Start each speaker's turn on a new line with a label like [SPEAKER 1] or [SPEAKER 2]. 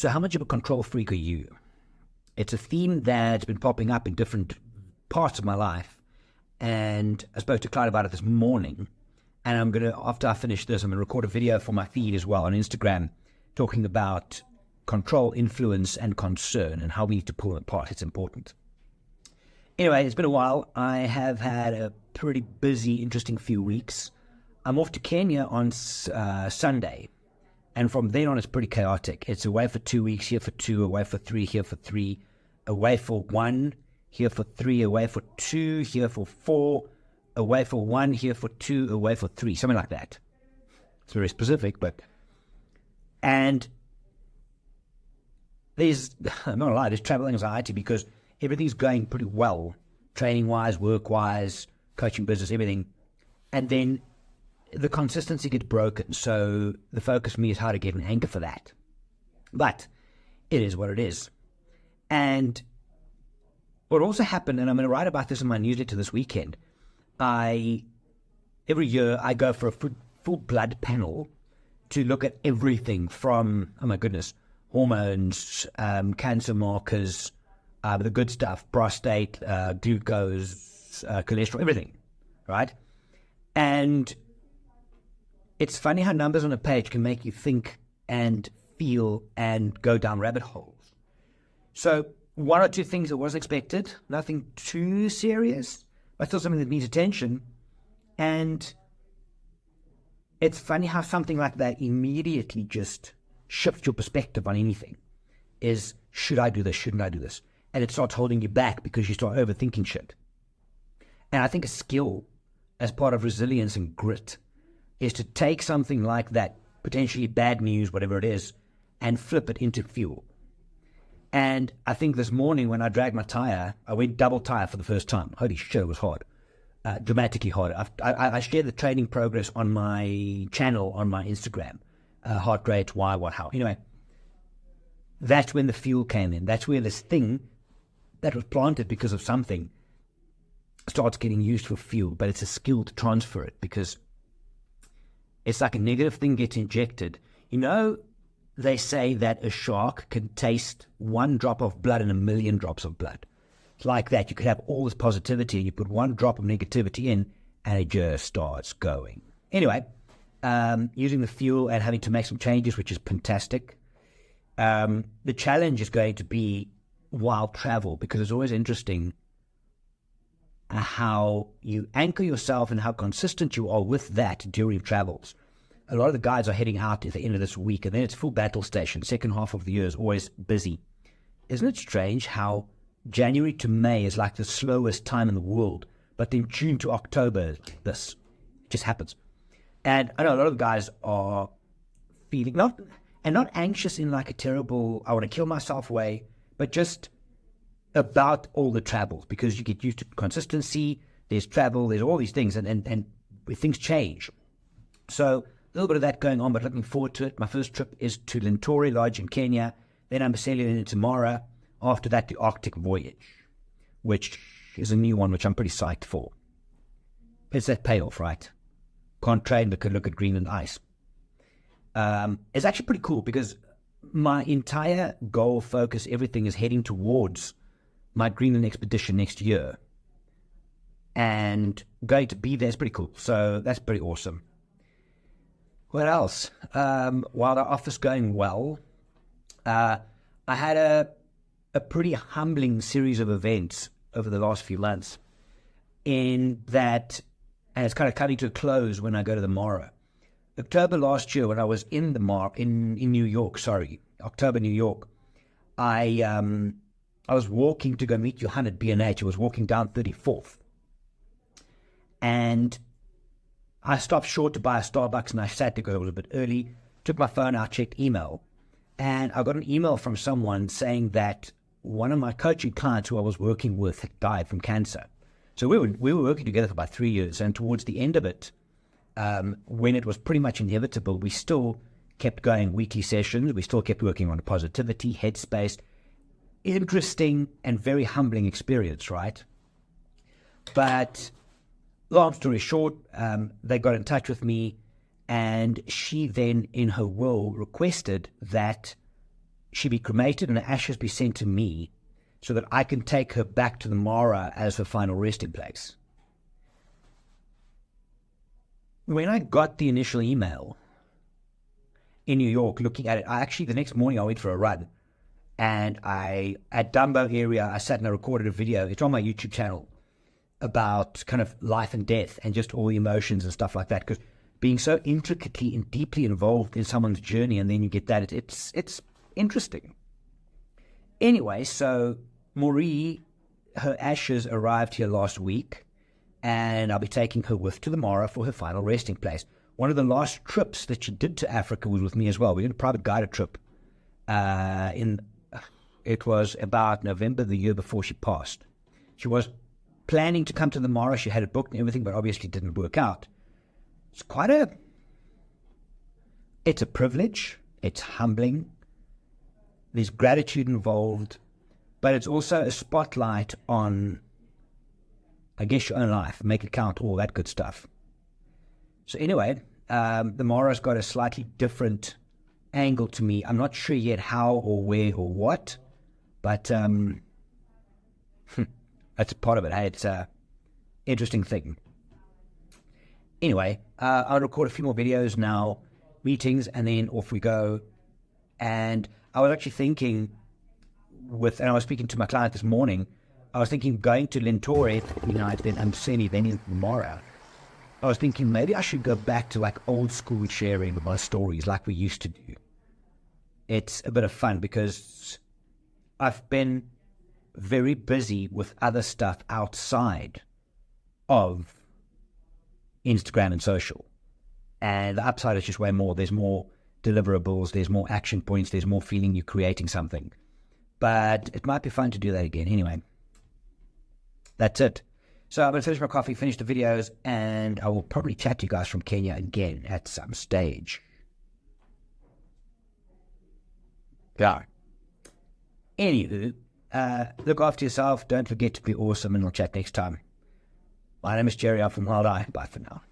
[SPEAKER 1] So how much of a control freak are you? It's a theme that's been popping up in different parts of my life. And I spoke to Clyde about it this morning. And I'm going to, after I finish this, I'm going to record a video for my feed as well on Instagram, talking about control, influence, and concern, and how we need to pull them apart. It's important. Anyway, it's been a while. I have had a pretty busy, interesting few weeks. I'm off to Kenya on Sunday. And from then on, it's pretty chaotic. It's away for 2 weeks, here for 2, away for 3, here for 3, away for 1, here for 3, away for 2, here for 4, away for 1, here for 2, away for 3, something like that. It's very specific, but... And there's, I'm not gonna lie, there's travel anxiety because everything's going pretty well, training-wise, work-wise, coaching business, everything. And then the consistency gets broken, so the focus for me is how to get an anchor for that. But it is what it is. And what also happened, and I'm going to write about this in my newsletter this weekend, every year I go for a full blood panel to look at everything from, oh my goodness, hormones, cancer markers, the good stuff, prostate, glucose, cholesterol, everything, right? And it's funny how numbers on a page can make you think and feel and go down rabbit holes. So one or two things that wasn't expected, nothing too serious, but still something that needs attention. And it's funny how something like that immediately just shifts your perspective on anything. Is, should I do this? Shouldn't I do this? And it starts holding you back because you start overthinking shit. And I think a skill as part of resilience and grit is to take something like that, potentially bad news, whatever it is, and flip it into fuel. And I think this morning when I dragged my tire, I went double tire for the first time. Holy shit, it was hard. Dramatically hard. I share the training progress on my channel, on my Instagram. Heart rate, why, what, how. Anyway, that's when the fuel came in. That's where this thing that was planted because of something starts getting used for fuel. But it's a skill to transfer it because it's like a negative thing gets injected. You know, they say that a shark can taste 1 drop of blood in 1,000,000 drops of blood. It's like that. You could have all this positivity and you put 1 drop of negativity in and it just starts going. Anyway, using the fuel and having to make some changes, which is fantastic. The challenge is going to be while travel, because it's always interesting how you anchor yourself and how consistent you are with that during travels. A lot of the guys are heading out at the end of this week, and then it's full battle station. Second half of the year is always busy. Isn't it strange how January to May is like the slowest time in the world, but then June to October, this just happens. And I know a lot of guys are feeling not anxious in like a terrible, I want to kill myself way, but just about all the travels, because you get used to consistency, there's travel, there's all these things, and things change. So a little bit of that going on, but looking forward to it. My first trip is to Lentori Lodge in Kenya. Then I'm sailing into Mara. After that, the Arctic voyage, which is a new one, which I'm pretty psyched for. It's that payoff, right? Can't train, but could look at Greenland ice. It's actually pretty cool because my entire goal, focus, everything is heading towards my Greenland expedition next year. And going to be there is pretty cool. So that's pretty awesome. What else? While the office going well, I had a pretty humbling series of events over the last few months in that, and it's kind of coming to a close when I go to the Mara. October last year when I was in the Mara, in New York, October, New York, I was walking to go meet Johan at B&H. I was walking down 34th. And I stopped short to buy a Starbucks and I sat because I was a bit early, took my phone out, checked email. And I got an email from someone saying that one of my coaching clients who I was working with had died from cancer. So we were working together for about 3 years. And towards the end of it, when it was pretty much inevitable, we still kept going weekly sessions. We still kept working on positivity, headspace. Interesting and very humbling experience, right? But long story short, they got in touch with me, and she then, in her will, requested that she be cremated and the ashes be sent to me so that I can take her back to the Mara as her final resting place. When I got the initial email in New York looking at it, the next morning I went for a run, and at Dumbo area, I sat and I recorded a video. It's on my YouTube channel about kind of life and death and just all the emotions and stuff like that, because being so intricately and deeply involved in someone's journey, and then you get that, it's interesting. Anyway, so Marie, her ashes arrived here last week, and I'll be taking her to the Mara for her final resting place. One of the last trips that she did to Africa was with me as well. We did a private guided trip. It was about November the year before she passed. She was planning to come to the Mara. She had it booked and everything, but obviously didn't work out. It's a privilege. It's humbling. There's gratitude involved, but it's also a spotlight on, I guess, your own life, make it count, all that good stuff. So anyway, the Mara's got a slightly different angle to me. I'm not sure yet how or where or what, but that's a part of it. Hey, it's an interesting thing. Anyway, I'll record a few more videos now, meetings, and then off we go. And I was actually thinking and I was speaking to my client this morning, I was thinking going to Lentore tonight, then Amseni, then in tomorrow. I was thinking maybe I should go back to like old school sharing of my stories like we used to do. It's a bit of fun because I've been very busy with other stuff outside of Instagram and social. And the upside is just way more. There's more deliverables, there's more action points, there's more feeling you're creating something. But it might be fun to do that again. Anyway, that's it. So I'm going to finish my coffee, finish the videos, and I will probably chat to you guys from Kenya again at some stage. Yeah. Anywho, look after yourself. Don't forget to be awesome, and we'll chat next time. My name is Gerry. I'm from Wild Eye. Bye for now.